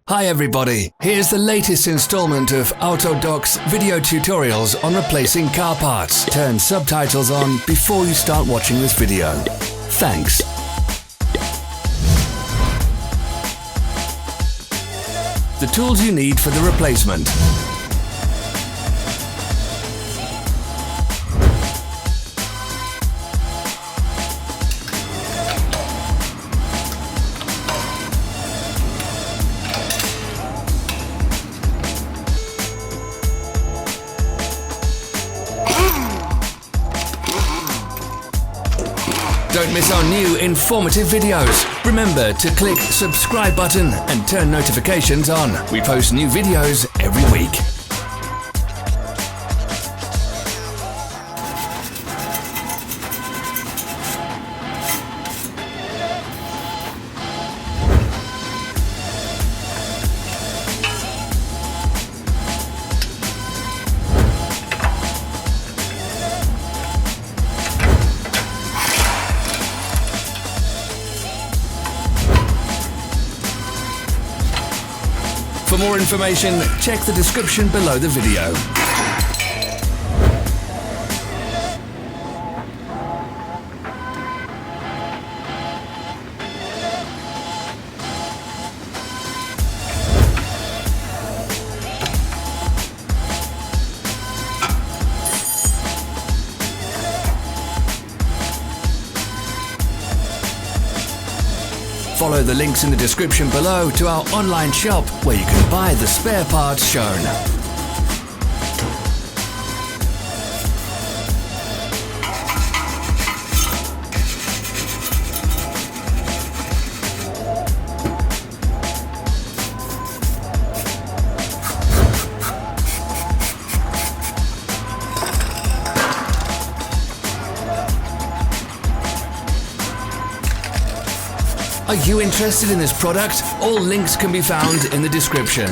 Hi everybody, here's the latest installment of Autodoc's video tutorials on replacing car parts. Turn subtitles on before you start watching this video. Thanks. The tools you need for the replacement. Don't miss our new informative videos. Remember to click subscribe button and turn notifications on. We post new videos every week. For more information, check the description below the video. Follow the links in the description below to our online shop where you can buy the spare parts shown. Are you interested in this product? All links can be found in the description.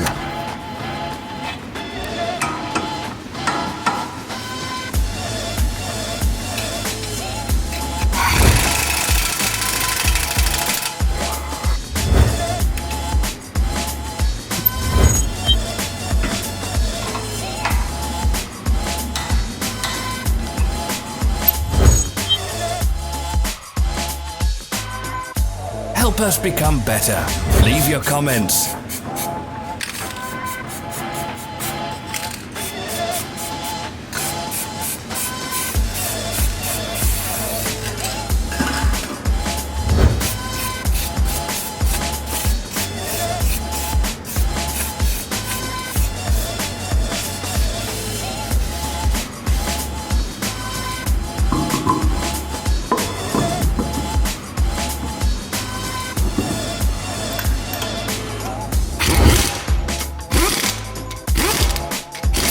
Help us become better. Leave your comments.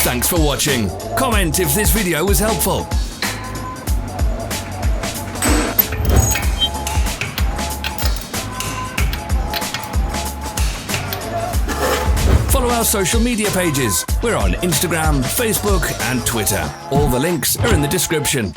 Thanks for watching. Comment if this video was helpful. Follow our social media pages. We're on Instagram, Facebook and Twitter. All the links are in the description.